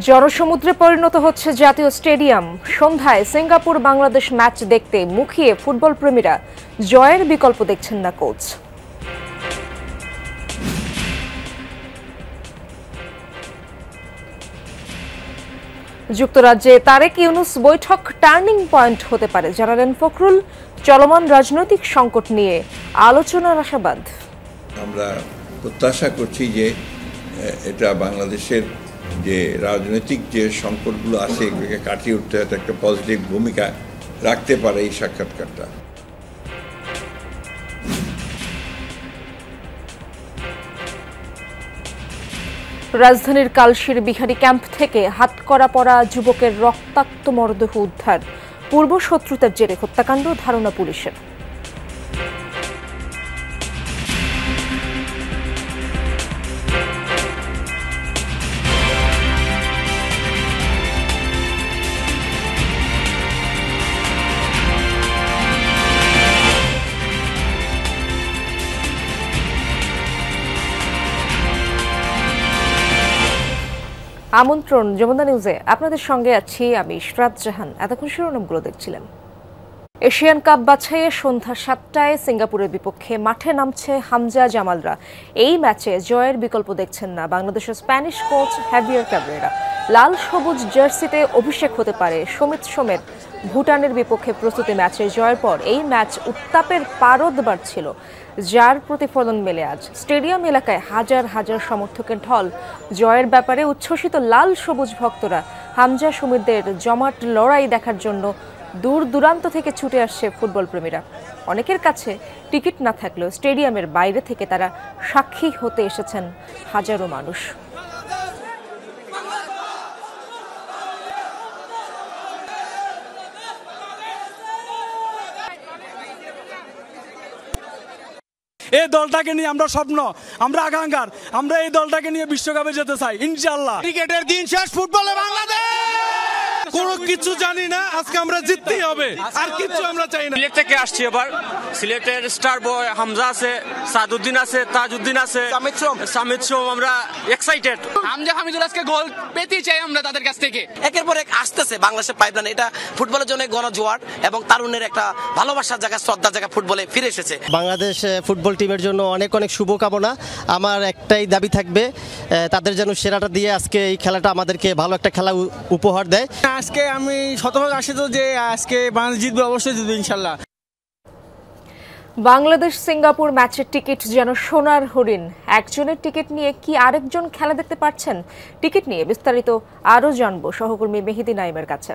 জনসমুদ্রে পরিণত হচ্ছে জাতীয় স্টেডিয়াম। সন্ধ্যায় সিঙ্গাপুর বাংলাদেশ ম্যাচ দেখতে মুখিয়ে ফুটবল প্রেমীরা। জয়ের বিকল্প দেখছেন না কোচ। যুক্তরাজ্যে তারেক ইউনূস বৈঠক টার্নিং পয়েন্ট হতে পারে জানালেন ফখরুল। চলমান রাজনৈতিক সংকট নিয়ে আলোচনার আশাবাদ। আমরা প্রত্যাশা করছি যে এটা বাংলাদেশের যে রাজনৈতিক যে সংকটগুলো আছে এগুলোকে কাটিয়ে উঠতে একটা পজিটিভ ভূমিকা রাখতে পারে এই সাক্ষাৎকারটা। রাজধানীর কালশির বিহারী ক্যাম্প থেকে হাতকড়া পরা যুবকের রক্তাক্ত মরদেহ উদ্ধার। পূর্ব শত্রুতার জেরে হত্যাকাণ্ড ধারণা পুলিশের। আমন্ত্রণ যমুনা নিউজে আপনাদের সঙ্গে আছি আমি ইশরাত জাহান। এতক্ষণ শিরোনামগুলো দেখছিলেন। এশিয়ান কাপ বাছাইয়ে সন্ধ্যা 7টায় সিঙ্গাপুরের বিপক্ষে মাঠে নামছে হামজা জামালরা। এই ম্যাচে জয়ের বিকল্প দেখছেন না বাংলাদেশের স্প্যানিশ কোচ হ্যাভিয়ার ক্যাব্রেরা। লাল সবুজ জার্সিতে অভিষেক হতে পারে সমিত সোমের। ভুটানের বিপক্ষে প্রস্তুতি ম্যাচে জয়ের পর এই ম্যাচ উত্তাপের পারদ বাড়ছিল, যার প্রতিফলন মেলে আজ। স্টেডিয়াম এলাকায় হাজার হাজার সমর্থকের ঢল। জয়ের ব্যাপারে উচ্ছ্বসিত লাল সবুজ ভক্তরা। হামজা সুমিতদের জমাট লড়াই দেখার জন্য দূর দূরান্ত থেকে ছুটে আসছে ফুটবল প্রেমীরা। অনেকের কাছে টিকিট না থাকলেও স্টেডিয়ামের বাইরে থেকে তারা সাক্ষী হতে এসেছেন হাজারো মানুষ। এই দলটাকে নিয়ে আমরা স্বপ্ন, আমরা আকাঙ্ক্ষার, আমরা এই দলটাকে নিয়ে বিশ্বকাপে যেতে চাই ইনশাআল্লাহ। ক্রিকেটের দিন শেষ, ফুটবলে বাংলাদেশ। কোনো কিছু জানি না, আজকে আমরা জিততেই হবে, আর কিছু আমরা চাই না। সিলেট থেকে আসছি এবার। সিলেটের স্টার বয় হামজা আছে, সাদউদ্দিন আছে, তাজউদ্দিন আছে, সামিদ সোম। আমরা এক্সাইটেড। হামজা হামিদুল আজকে গোল পেতেই চাই আমরা তাদের কাছ থেকে। একের পর এক আসতেছে বাংলাদেশের পাইপলাইন। এটা ফুটবলের জন্য গণজোয়ার এবং তারুণের একটা ভালোবাসার জায়গা, শ্রদ্ধার জায়গা ফুটবলে ফিরে এসেছে। বাংলাদেশ ফুটবল টিমের জন্য অনেক অনেক শুভকামনা। আমার একটাই দাবি থাকবে, তাদের যেন সেরাটা দিয়ে আজকে এই খেলাটা আমাদেরকে ভালো একটা খেলা উপহার দেয়। আজকে আমি শতভাগ আশিত যে আজকে বাংলাদেশ জিতবে, অবশ্যই জিতবে ইনশাআল্লাহ। বাংলাদেশ সিঙ্গাপুর ম্যাচের টিকিট যেন সোনার হরিণ। একজনের টিকিট নিয়ে কি আরেকজন খেলা দেখতে পাচ্ছেন? টিকিট নিয়ে বিস্তারিত আরও জানবো সহকর্মী মেহেদি নাইমের কাছে।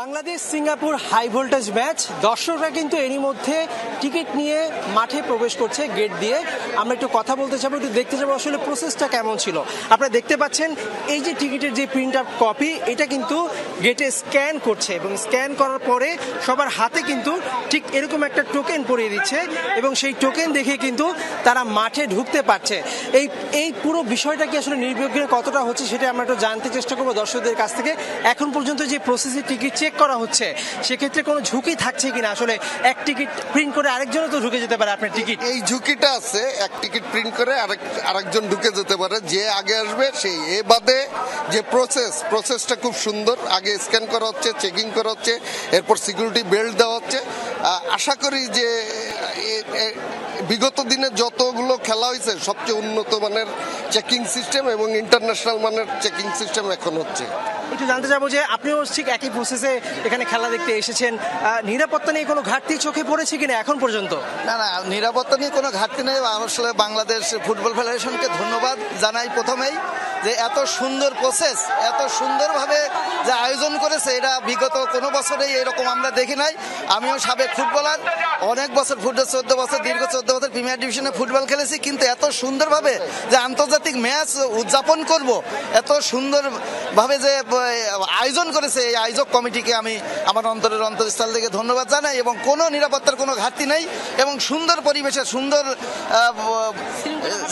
Bangladesh Singapore high voltage match. দর্শকরা কিন্তু এরই মধ্যে টিকিট নিয়ে মাঠে প্রবেশ করছে গেট দিয়ে। আমরা একটু কথা বলতে যাবো, একটু দেখতে যাবো আসলে প্রসেসটা কেমন ছিল। আপনারা দেখতে পাচ্ছেন এই যে টিকিটের যে প্রিন্ট আউট কপি, এটা কিন্তু গেটে স্ক্যান করছে এবং স্ক্যান করার পরে সবার হাতে কিন্তু ঠিক এরকম একটা টোকেন পরিয়ে দিচ্ছে এবং সেই টোকেন দেখে কিন্তু তারা মাঠে ঢুকতে পারছে। এই পুরো বিষয়টা কি আসলে নির্বিঘ্নে কতটা হচ্ছে সেটা আমরা একটু জানতে চেষ্টা করবো দর্শকদের কাছ থেকে। এখন পর্যন্ত যে প্রসেসে টিকিট চেক করা হচ্ছে সেক্ষেত্রে কোনো ঝুঁকি থাকছে কিনা? আসলে এক টিকিট প্রিন্ট করে আরেকজনও তো ঢুকে যেতে পারে আপনার টিকিট। এই ঝুঁকিটা আছে, এক টিকিট প্রিন্ট করে আরেকজন ঢুকে যেতে পারে, যে আগে আসবে সেই। এ বাদে যে প্রসেসটা খুব সুন্দর। আগে স্ক্যান করা হচ্ছে, চেকিং করা হচ্ছে, এরপর সিকিউরিটি বেল্ট দেওয়া হচ্ছে। আশা করি যে বিগত দিনে যতগুলো খেলা হয়েছে সবচেয়ে উন্নত মানের চেকিং সিস্টেম এবং ইন্টারন্যাশনাল মানের চেকিং সিস্টেম এখন হচ্ছে। একটু জানতে চাবো যে আপনিও ঠিক একই প্রসেসে এখানে খেলা দেখতে এসেছেন, নিরাপত্তা নিয়ে কোনো ঘাটতি চোখে পড়েছে কিনা এখন পর্যন্ত? না, নিরাপত্তা নিয়ে কোনো ঘাটতি নেই। আসলে বাংলাদেশ ফুটবল ফেডারেশনকে ধন্যবাদ জানাই প্রথমেই, যে এত সুন্দর প্রসেস, এত সুন্দরভাবে যে আয়োজন করেছে, এটা বিগত কোনো বছরেই এরকম আমরা দেখি নাই। আমিও সাবেক ফুটবলার, অনেক বছর 14 বছর দীর্ঘ 14 বছর প্রিমিয়ার ডিভিশনে ফুটবল খেলেছি, কিন্তু এত সুন্দরভাবে যে আন্তর্জাতিক ম্যাচ উদযাপন করব, এত সুন্দরভাবে যে আয়োজন করেছে এই আয়োজক কমিটিকে আমি আমার অন্তরের অন্তঃস্থল থেকে ধন্যবাদ জানাই। এবং কোনো নিরাপত্তার কোনো ঘাটতি নেই এবং সুন্দর পরিবেশে সুন্দর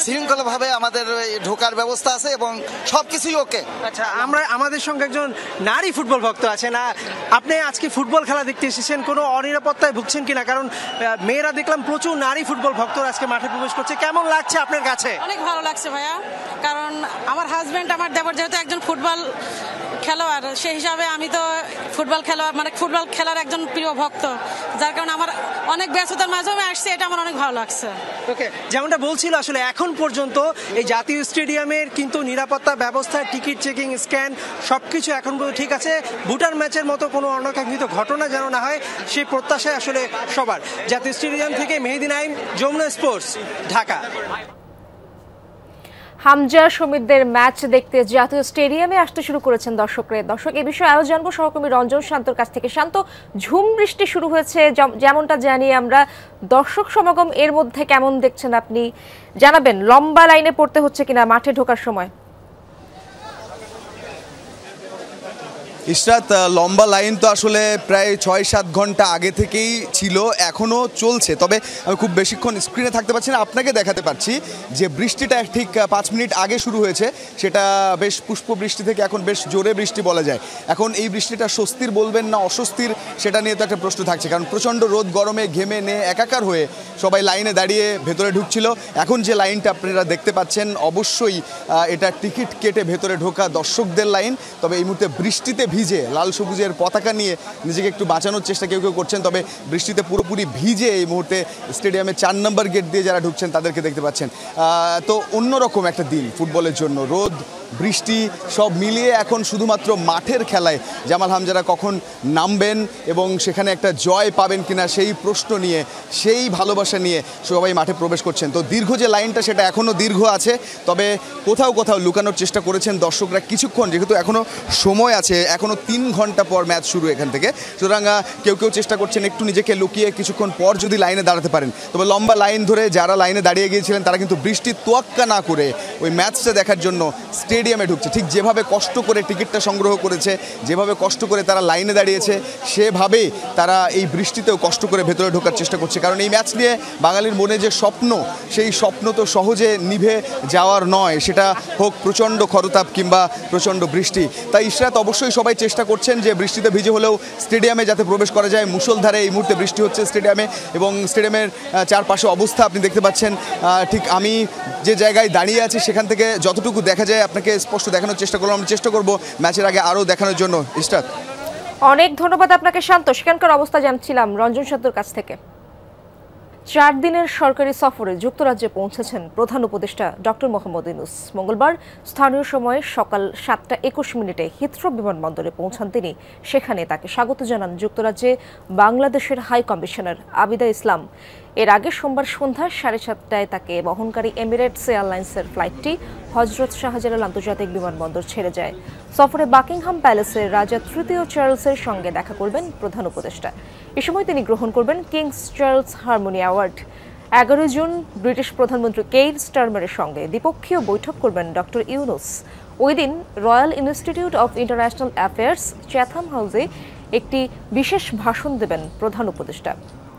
শৃঙ্খলাভাবে আমাদের ঢোকার ব্যবস্থা আছে এবং সবকিছুই ওকে। আচ্ছা, আমাদের সঙ্গে একজন নারী ফুটবল ভক্ত আছেন। আপনি আজকে ফুটবল খেলা দেখতে এসেছেন, কোনো অনিরাপত্তায় ভুগছেন কিনা? কারণ মেয়েরা দেখলাম প্রচুর নারী ফুটবল ভক্তরা আজকে মাঠে প্রবেশ করছে। কেমন লাগছে আপনার কাছে? অনেক ভালো লাগছে ভাইয়া, কারণ আমার হাজবেন্ড আমার দেবর যেহেতু একজন ফুটবল খেলোয়াড়, সেই হিসাবে আমি তো ফুটবল খেলোয়াড় মানে ফুটবল খেলার একজন প্রিয় ভক্ত, যার কারণে আমার অনেক ব্যস্ততার মাধ্যমে আসছে, এটা আমার অনেক ভালো লাগছে। ওকে, যেমনটা বলছিল আসলে এখন পর্যন্ত এই জাতীয় স্টেডিয়ামের কিন্তু নিরাপত্তা ব্যবস্থা, টিকিট চেকিং, স্ক্যান সবকিছু এখন পর্যন্ত ঠিক আছে। ভুটান ম্যাচের মতো কোনো অনাকাঙ্ক্ষিত ঘটনা যেন না হয় সেই প্রত্যাশায় আসলে সবার। জাতীয় স্টেডিয়াম থেকে মেহেদী নাইম, যমুনা স্পোর্টস, ঢাকা। হামজা সমিতদের ম্যাচ দেখতে জাতীয় স্টেডিয়ামে আসতে শুরু করেছেন দর্শকরা। দর্শক, এ বিষয়ে আরো জানবো সহকর্মী রঞ্জন শান্তর কাছ থেকে। শান্ত, ঝুম বৃষ্টি শুরু হয়েছে যেমনটা জানি আমরা, দর্শক সমাগম এর মধ্যে কেমন দেখছেন আপনি জানাবেন? লম্বা লাইনে পড়তে হচ্ছে কিনা মাঠে ঢোকার সময়? ইশরাত, লম্বা লাইন তো আসলে প্রায় 6-7 ঘন্টা আগে থেকেই ছিল, এখনও চলছে। তবে আমি খুব বেশিক্ষণ স্ক্রিনে থাকতে পারছি না, আপনাকে দেখাতে পারছি যে বৃষ্টিটা ঠিক 5 মিনিট আগে শুরু হয়েছে। সেটা বেশ পুষ্প বৃষ্টি থেকে এখন বেশ জোরে বৃষ্টি বলা যায়। এখন এই বৃষ্টিটা স্বস্তির বলবেন না অস্বস্তির, সেটা নিয়ে তো একটা প্রশ্ন থাকছে, কারণ প্রচণ্ড রোদ গরমে ঘেমে নিয়ে একাকার হয়ে সবাই লাইনে দাঁড়িয়ে ভেতরে ঢুকছিল। এখন যে লাইনটা আপনারা দেখতে পাচ্ছেন অবশ্যই এটা টিকিট কেটে ভেতরে ঢোকা দর্শকদের লাইন। তবে এই মুহূর্তে বৃষ্টিতে ভিজে লাল সবুজের পতাকা নিয়ে নিজেকে একটু বাঁচানোর চেষ্টা কেউ কেউ করছেন। তবে বৃষ্টিতে পুরোপুরি ভিজে এই মুহূর্তে স্টেডিয়ামে 4 নম্বর গেট দিয়ে যারা ঢুকছেন তাদেরকে দেখতে পাচ্ছেন। তো অন্যরকম একটা দিন ফুটবলের জন্য, রোদ বৃষ্টি সব মিলিয়ে এখন শুধুমাত্র মাঠের খেলায় জামাল হামজারা কখন নামবেন এবং সেখানে একটা জয় পাবেন কিনা সেই প্রশ্ন নিয়ে, সেই ভালোবাসা নিয়ে সবাই মাঠে প্রবেশ করছেন। তো দীর্ঘ যে লাইনটা সেটা এখনও দীর্ঘ আছে, তবে কোথাও কোথাও লুকানোর চেষ্টা করেছেন দর্শকরা কিছুক্ষণ, যেহেতু এখনও সময় আছে, এখনও 3 ঘন্টা পর ম্যাচ শুরু এখান থেকে। সুতরাং কেউ কেউ চেষ্টা করছেন একটু নিজেকে লুকিয়ে কিছুক্ষণ পর যদি লাইনে দাঁড়াতে পারেন। তবে লম্বা লাইন ধরে যারা লাইনে দাঁড়িয়ে গিয়েছিলেন তারা কিন্তু বৃষ্টির তোয়াক্কা না করে ওই ম্যাচটা দেখার জন্য স্টেডিয়ামে ঢুকছে। ঠিক যেভাবে কষ্ট করে টিকিটটা সংগ্রহ করেছে, যেভাবে কষ্ট করে তারা লাইনে দাঁড়িয়েছে, সেভাবেই তারা এই বৃষ্টিতেও কষ্ট করে ভেতরে ঢোকার চেষ্টা করছে। কারণ এই ম্যাচ নিয়ে বাঙালির মনে যে স্বপ্ন, সেই স্বপ্ন তো সহজে নিভে যাওয়ার নয়, সেটা হোক প্রচণ্ড খরতাপ কিংবা প্রচণ্ড বৃষ্টি। তাই ইশরাত, অবশ্যই সবাই চেষ্টা করছেন যে বৃষ্টিতে ভিজে হলেও স্টেডিয়ামে যাতে প্রবেশ করা যায়। মুষলধারে এই মুহূর্তে বৃষ্টি হচ্ছে স্টেডিয়ামে, এবং স্টেডিয়ামের চারপাশে অবস্থা আপনি দেখতে পাচ্ছেন। ঠিক আমি যে জায়গায় দাঁড়িয়ে আছি সেখান থেকে যতটুকু দেখা যায় আপনাকে স্পষ্ট দেখানোর চেষ্টা করলাম। আমরা চেষ্টা করব ম্যাচের আগে আরও দেখানোর জন্য। ইশরাত, অনেক ধন্যবাদ আপনাকে শান্ত। সেখানকার অবস্থা জানছিলাম রঞ্জন শান্তর কাছ থেকে। 4 দিনের সরকারি সফরে যুক্তরাজ্যে পৌঁছেছেন প্রধান উপদেষ্টা ডক্টর মোহাম্মদ ইউনূস। মঙ্গলবার স্থানীয় সময় সকাল 7:21 হিথ্রো বিমানবন্দরে পৌঁছান তিনি। সেখানে তাকে স্বাগত জানান যুক্তরাজ্যে বাংলাদেশের হাই কমিশনার আবিদা ইসলাম। এর আগে সোমবার সন্ধ্যা 7:30টায় তাকে বহনকারী এমিরেটস এয়ারলাইন্সের ফ্লাইটটি হজরত শাহজালাল আন্তর্জাতিক বিমানবন্দর ছেড়ে যায়। সফরে বাকিংহাম প্যালেসের রাজা তৃতীয় চার্লসের সঙ্গে দেখা করবেন প্রধান উপদেষ্টা। এ সময় তিনি গ্রহণ করবেন Kings Charles harmony award. 11 June British প্রধানমন্ত্রী কেইর স্টারমারের সঙ্গে দ্বিপক্ষীয় বৈঠক করবেন ডক্টর ইউনূস। ওই দিন royal institute of international affairs Chatham হাউসে একটি বিশেষ ভাষণ দেবেন প্রধান উপদেষ্টা,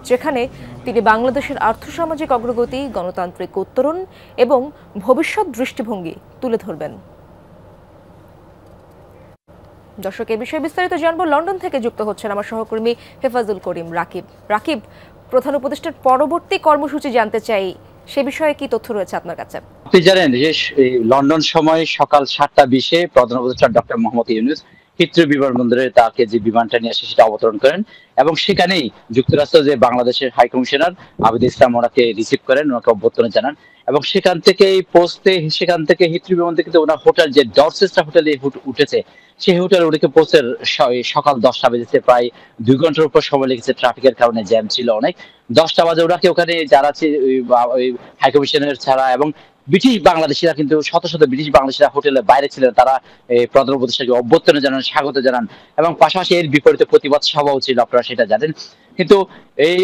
যেখানে তিনি বাংলাদেশের আর্থসামাজিক অগ্রগতি, গণতান্ত্রিক উত্তরণ এবং ভবিষ্যৎ দৃষ্টিভঙ্গি তুলে ধরবেন। দর্শক, এই বিষয়ে বিস্তারিত জানবো। লন্ডন থেকে যুক্ত হচ্ছেন আমার সহকর্মী হেফাজুল করিম রাকিব। রাকিব, প্রধান উপদেষ্টার পরবর্তী কর্মসূচি জানতে চাই, সে বিষয়ে কি তথ্য রয়েছে আপনার কাছে? আপনি জানেন যে লন্ডন সময় সকাল 7:20 প্রধান উপদেষ্টা ডক্টর মোহাম্মদ ইউনূস হিথ্রো বিমানবন্দরে তাকে যে বিমানটা নিয়ে আসে সেটা অবতরণ করেন, এবং সেখানেই যুক্তরাষ্ট্র যে বাংলাদেশের হাই কমিশনার আবিদা ইসলাম ওনাকে রিসিভ করেন, ওনাকে অভ্যর্থনা জানান, এবং সেখান থেকে সেখান থেকে হিথ্রো বিমানবন্দর কিন্তু ওনার হোটেল যে ডরচেস্টার হোটেলে উঠেছে, সেই হোটেল ওনাকে পৌঁছে সকাল 10টা বেজেছে। প্রায় 2 ঘন্টার উপর সময় লেগেছে, ট্রাফিকের কারণে জ্যাম ছিল অনেক। 10টা বাজে ওনাকে ওখানে যারা হাই কমিশনার ছাড়া এবং ব্রিটিশ বাংলাদেশিরা, কিন্তু শত শত ব্রিটিশ বাংলাদেশিরা হোটেলের বাইরে ছিলেন, তারা প্রধান উপদেষ্টাকে অভ্যর্থনা জানান, স্বাগত জানান, এবং পাশাপাশি এর বিপরীতে প্রতিবাদ সভাও ছিল, আপনারা সেটা জানেন। কিন্তু এই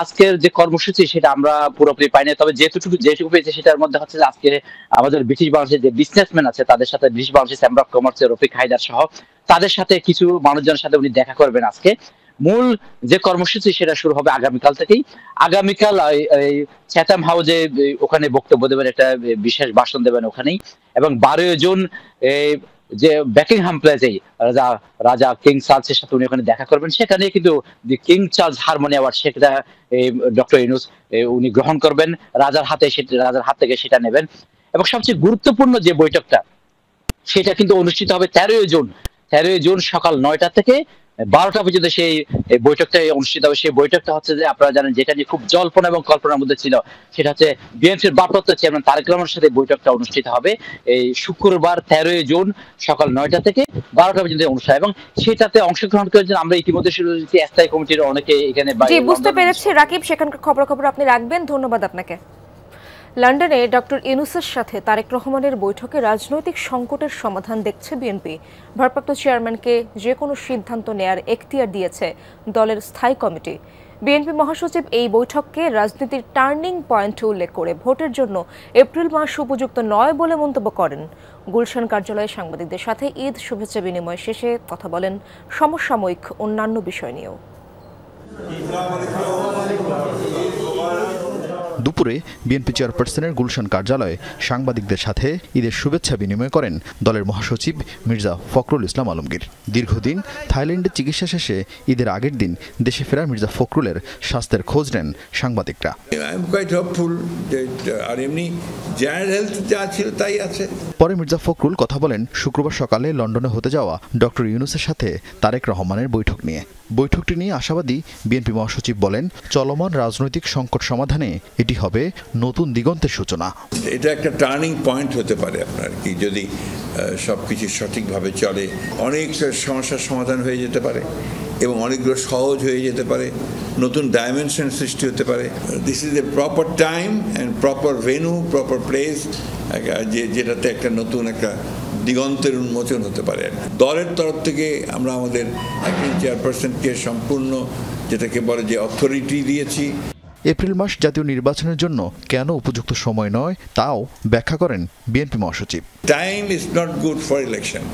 আজকের যে কর্মসূচি সেটা আমরা পুরোপুরি পাই না। তবে যেটুকু পেয়েছে সেটার মধ্যে হচ্ছে যে আজকে আমাদের ব্রিটিশ বাংলাদেশের যে বিজনেসম্যান আছে তাদের সাথে, ব্রিটিশ বাংলাদেশ চেম্বার অফ কমার্সের রফিক হায়দার সহ তাদের সাথে কিছু মানুষজনের সাথে উনি দেখা করবেন আজকে। মূল যে কর্মসূচি সেটা শুরু হবে আগামীকাল থেকেই। আগামীকাল চ্যাথাম হাউসে ওখানে বক্তব্য দেবেন, একটা বিশেষ ভাষণ দেবেন ওখানেই, এবং 12 জুন যে বাকিংহাম প্যালেসেই রাজা কিং চার্লসের সাথে উনি ওখানে দেখা করবেন। সেখানে কিন্তু কিং চার্লস হারমোনি অ্যাওয়ার্ড সেটা ডক্টর ইউনূস উনি গ্রহণ করবেন, রাজার হাত থেকে সেটা নেবেন। এবং সবচেয়ে গুরুত্বপূর্ণ যে বৈঠকটা সেটা কিন্তু অনুষ্ঠিত হবে 13ই জুন সকাল 9টা থেকে 12টা পর্যন্ত সেই বৈঠকটা অনুষ্ঠিত হবে। সেই বৈঠকটা হচ্ছে যে আপনারা জানেন যেটা নিয়ে খুব জল্পনা এবং কল্পনার মধ্যে ছিল, সেটা হচ্ছে বিএনপির ভারপ্রাপ্ত চেয়ারম্যান তারেক রহমানের সাথে বৈঠকটা অনুষ্ঠিত হবে এই শুক্রবার 13ই জুন সকাল 9টা থেকে 12টা পর্যন্ত অনুষ্ঠান, এবং সেটাতে অংশগ্রহণ করার জন্য আমরা ইতিমধ্যে শুরু করেছি স্থায়ী কমিটির অনেকে এখানে। জি, বুঝতে পেরেছি রাকিব, সেখানকার খবর আপনি রাখবেন, ধন্যবাদ আপনাকে। লন্ডনে ডক্টর ইউনূসের সাথে তারেক রহমানের বৈঠকে রাজনৈতিক সংকটের সমাধান দেখছে বিএনপি। ভারপ্রাপ্ত চেয়ারম্যানকে যে কোনো সিদ্ধান্ত নেয়ার এখতিয়ার দিয়েছে দলের স্থায়ী কমিটি। বিএনপি মহাসচিব এই বৈঠককে রাজনীতির টার্নিং পয়েন্ট উল্লেখ করে ভোটের জন্য এপ্রিল মাস উপযুক্ত নয় বলে মন্তব্য করেন। গুলশান কার্যালয়ে সাংবাদিকদের সাথে ঈদ শুভেচ্ছা বিনিময় শেষে কথা বলেন সমসাময়িক অন্যান্য বিষয় নিয়েও। দুপুরে বিএনপি চেয়ারপারসনের গুলশান কার্যালয়ে সাংবাদিকদের সাথে ঈদের শুভেচ্ছা বিনিময় করেন দলের মহাসচিব মির্জা ফখরুল ইসলাম আলমগীর। দীর্ঘদিন থাইল্যান্ডে চিকিৎসা শেষে ঈদের আগের দিন দেশে ফেরা মির্জা ফখরুলের স্বাস্থ্যের খোঁজ নেন সাংবাদিকরা। পরে মির্জা ফখরুল কথা বলেন শুক্রবার সকালে লন্ডনে হতে যাওয়া ডক্টর ইউনূসের সাথে তারেক রহমানের বৈঠক নিয়ে। বৈঠকটি নিয়ে আশাবাদী বিএনপি মহাসচিব বলেন, চলমান রাজনৈতিক সংকট সমাধানে এটি হবে নতুন দিগন্তের সূচনা। এটা একটা টার্নিং পয়েন্ট হতে পারে আপনার কি, যদি সবকিছু সঠিকভাবে চলে অনেক সমস্যার সমাধান হয়ে যেতে পারে এবং অনেকগুলো সহজ হয়ে যেতে পারে, নতুন ডাইমেনশন সৃষ্টি হতে পারে। This is a proper time and proper venue, proper place, যেটাতে একটা নতুন একটা দিগন্তের উন্মোচন হতে পারে। দলের তরফ থেকে আমরা আমাদের একজন চেয়ারপারসনকে সম্পূর্ণ যেটাকে বলে যে অথরিটি দিয়েছি। এপ্রিল মাস জাতীয় নির্বাচনের জন্য কেন উপযুক্ত সময় নয় তাও ব্যাখ্যা করেন বিএনপি মহাসচিব। Time is not good for election.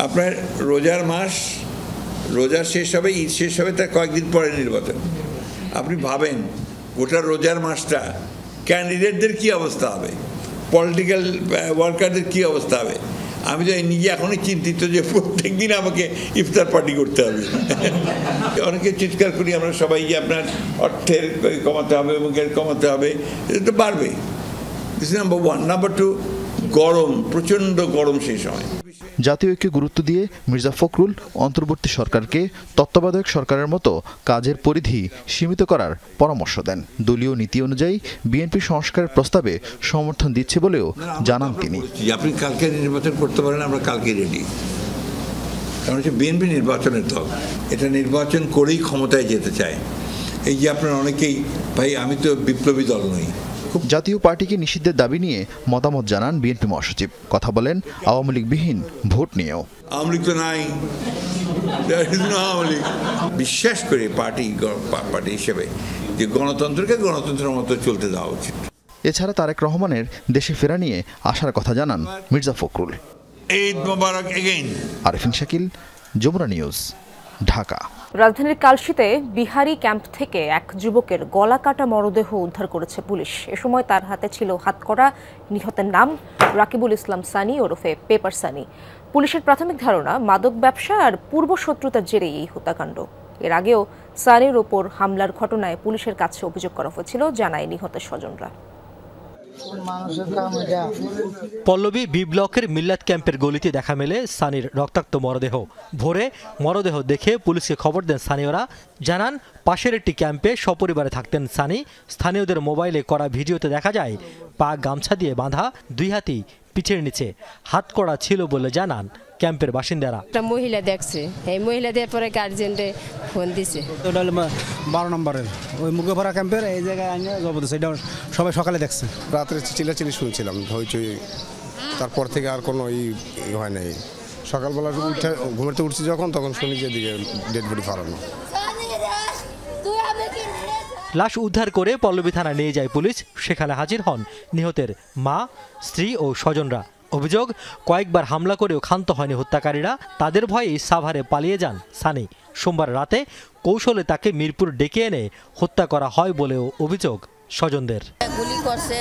আপনার রোজার মাস, রোজা শেষ হবে, ঈদ শেষ হবে, তার কয়েকদিন পরে নির্বাচন। আপনি ভাবেন গোটা রোজার মাসটা ক্যান্ডিডেটদের কি অবস্থা হবে, পলিটিক্যাল ওয়ার্কারদের কি অবস্থা হবে। আমি তো নিজে এখনই চিন্তিত যে প্রত্যেক দিন আমাকে ইফতার পার্টি করতে হবে। অনেকে চিৎকার করি আমরা সবাই যে আপনার অর্থের কমাতে হবে, মুখের কমাতে হবে, এটা তো বাড়বে। This number one. Number two, গরম, প্রচণ্ড গরম সেই সময়। জাতীয় ঐক্যে গুরুত্ব দিয়ে মির্জা ফখরুল অন্তর্বর্তী সরকারকে তত্ত্বাবধায়ক সরকারের মতো কাজের পরিধি সীমিত করার পরামর্শ দেন। দলীয় নীতি অনুযায়ী বিএনপি সংস্কারের প্রস্তাবে সমর্থন দিচ্ছে বলেও জানান তিনি। আপনি কালকে নির্বাচন করতে পারেন, আমরা কালকে রেডি। কারণ হচ্ছে বিএনপি নির্বাচনের দল, এটা নির্বাচন করেই ক্ষমতায় যেতে চায়। এই যে আপনার অনেকেই, ভাই আমি তো বিপ্লবী দল নই। জাতীয় পার্টিকে নিষিদ্ধের দাবি নিয়ে মতামত জানান বিএনপি মহাসচিব। কথা বলেন আওয়ামী লীগবিহীন ভোট নিয়েও। আওয়ামী লীগ তো নাই, বিশ্বাস করে পার্টি হিসেবে যে গণতন্ত্রকে গণতন্ত্রের মতো চলতে দেওয়া উচিত। এছাড়া তারেক রহমানের দেশে ফেরা নিয়ে আসার কথা জানান মির্জা ফখরুল। ঈদ মোবারক এগেইন। আরিফিন শাকিল, যমুনা নিউজ, ঢাকা। রাজধানীর কালশিতে বিহারি ক্যাম্প থেকে এক যুবকের গলা কাটা মরদেহ উদ্ধার করেছে পুলিশ। এ সময় তার হাতে ছিল হাতকড়া। নিহতের নাম রাকিবুল ইসলাম সানি ওরফে পেপার সানি। পুলিশের প্রাথমিক ধারণা মাদক ব্যবসা আর পূর্ব শত্রুতার জেরেই এই হত্যাকাণ্ড। এর আগেও সানির ওপর হামলার ঘটনায় পুলিশের কাছে অভিযোগ করা হয়েছিল, জানায় নিহতের স্বজনরা। পল্লবী বি ব্লকের মিল্লাত ক্যাম্পের গলিতে দেখা মেলে সানির রক্তাক্ত মরদেহ। ভোরে মরদেহ দেখে পুলিশকে খবর দেন স্থানীয়রা। জানান পাশের একটি ক্যাম্পে সপরিবারে থাকতেন সানি। স্থানীয়দের মোবাইলে করা ভিডিওতে দেখা যায় পা গামছা দিয়ে বাঁধা, দুই হাতই পিঠের নিচে হাতকড়া ছিল বলে জানান ক্যাম্পের বাসিন্দারা। একটা মহিলা দেখছে, এই মহিলা দেওয়ার পরে গার্জেনরে ফোন দিছে। 12 নম্বরের ওই মুগেভরা ক্যাম্পের এই জায়গায় আনিয়ে জবরদস্ত, এটা সবাই সকালে দেখছে। রাত্রে চিল্লাচিল্লি শুনছিলাম, হইচই, তারপর থেকে আর কোনো হয় নাই। সকালবেলা ঘুমাতে উঠছি যখন, তখন শুনি যে দিকে ডেড বডি ফালানো। লাশ উদ্ধার করে পল্লবী থানা নিয়ে যায় পুলিশ। সেখানে হাজির হন নিহতের মা, স্ত্রী ও স্বজনরা। অভিযোগ, কয়েকবার হামলা করেও ক্ষান্ত হয়নি হত্যাকারীরা। তাদের ভয়ে সাভারে পালিয়ে যান সানি। সোমবার রাতে কৌশলে তাকে মিরপুর ডেকে এনে হত্যা করা হয় বলেও অভিযোগ স্বজনদের। গুলি করছে,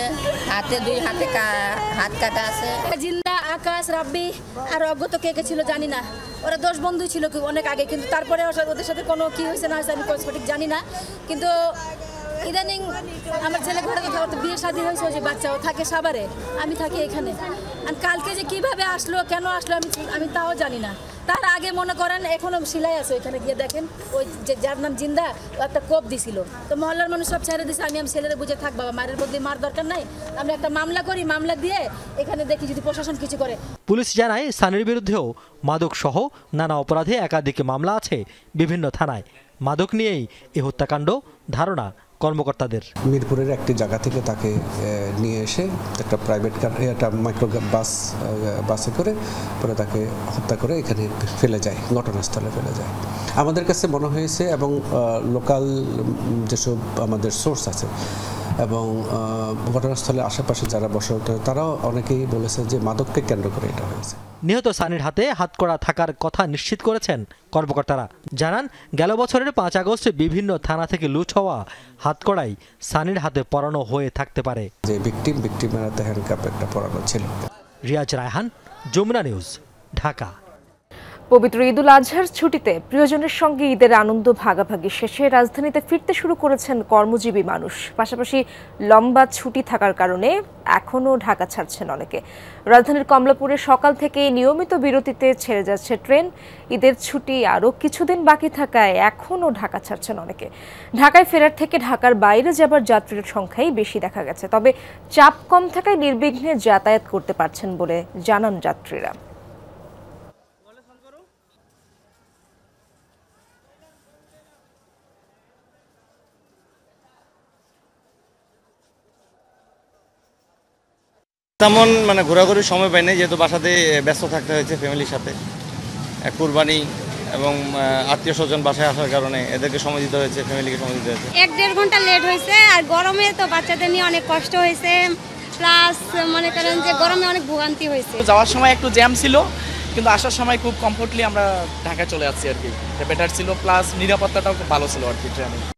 হাতে দুই হাতে হাত কাটা আছে। জিন্দা, আকাশ, রাব্বি আর অজ্ঞত কে কে ছিল জানি না। ওরা 10 বন্ধু ছিল অনেক আগে, কিন্তু তারপরে ওদের সাথে কোনো কি হয়েছে না হয়েছে আমি সঠিক জানি না। কিন্তু ইদানিং আমার ছেলে ঘরে কোথাও বিয়ে শাদী হয়েছে, ওই যে বাচ্চাও থাকে সাভারে, আমি থাকি এখানে। আর কালকে যে কিভাবে আসলো, কেন আসলো আমি তাও জানি না। তার আগে মনে করেন এখনো সিলাই আছে, ওইখানে গিয়ে দেখেন ওই যে যার নাম জিন্দা, ও একটা কোপ দিছিল। তো মহল্লার মানুষ সব ছেড়ে দিছে, আমি ছেলেরা বুঝে থাক বাবা, মারের বদলে মার দরকার নাই, আমরা একটা মামলা করি, মামলা দিয়ে এখানে দেখি যদি প্রশাসন কিছু করে। পুলিশ জানায় সানির বিরুদ্ধেও মাদক সহ নানা অপরাধে একাধিক মামলা আছে বিভিন্ন থানায়। মাদক নিয়েই এই হত্যাকাণ্ড ধারণা কর্মকর্তাদের। মিরপুরের একটি জায়গা থেকে তাকে নিয়ে এসে একটা প্রাইভেট কার, একটা মাইক্রো বাসে করে পরে তাকে হত্যা করে এখানে ফেলে যায়, ঘটনাস্থলে ফেলে যায়। আমাদের কাছে মনে হয়েছে এবং লোকাল যেসব আমাদের সোর্স আছে এবং ঘটনাস্থলের আশেপাশে যারা বসবাস তারাও অনেকেই বলেছে যে মাদককে কেন্দ্র করে এটা হয়েছে। নিহত সানির হাতে হাতকড়া থাকার কথা নিশ্চিত করেছেন কর্মকর্তারা। জানান গেল বছরের 5 আগস্ট বিভিন্ন থানা থেকে লুট হওয়া হাতকড়াই সানির হাতে পরানো হয়ে থাকতে পারে। যে ভিকটিমের হাতে হ্যান্ডকাপ একটা পরানো ছিল। রিয়াজ রায়হান, যমুনা নিউজ, ঢাকা। পবিত্র ঈদুল আজহার ছুটিতে প্রিয়জনের সঙ্গে ঈদের আনন্দ ভাগাভাগি শেষে রাজধানীতে ফিরতে শুরু করেছেন কর্মজীবী মানুষ। পাশাপাশি লম্বা ছুটি থাকার কারণে এখনও ঢাকা ছাড়ছেন অনেকে। রাজধানীর কমলাপুরে সকাল থেকে নিয়মিত বিরতিতে ছেড়ে যাচ্ছে ট্রেন। ঈদের ছুটি আরও কিছুদিন বাকি থাকায় এখনও ঢাকা ছাড়ছেন অনেকে। ঢাকায় ফেরার থেকে ঢাকার বাইরে যাবার যাত্রীর সংখ্যাই বেশি দেখা গেছে। তবে চাপ কম থাকায় নির্বিঘ্নে যাতায়াত করতে পারছেন বলে জানান যাত্রীরা। তেমন ঘোরাঘুরির সময় পাই নাই, যেহেতু বাসাতে ব্যস্ত থাকতে হয়েছে ফ্যামিলির সাথে। কুরবানি এবং আত্মীয় স্বজন বাসায় আসার কারণে এদেরকে সময় দিতে হয়েছে, ফ্যামিলিকে সময় দিতে হয়েছে। 1-1.5 ঘন্টা লেট হয়েছে। আর গরমে তো বাচ্চাদের নিয়ে অনেক কষ্ট হয়েছে, প্লাস মনে করেন যে গরমে অনেক ভোগান্তি হয়েছে। যাওয়ার সময় একটু জ্যাম ছিল, কিন্তু আসার সময় খুব কমফোর্টলি আমরা ঢাকায় চলে যাচ্ছি আর কি। বেটার ছিল, প্লাস নিরাপত্তাটাও খুব ভালো ছিল আর কি ট্রেনে।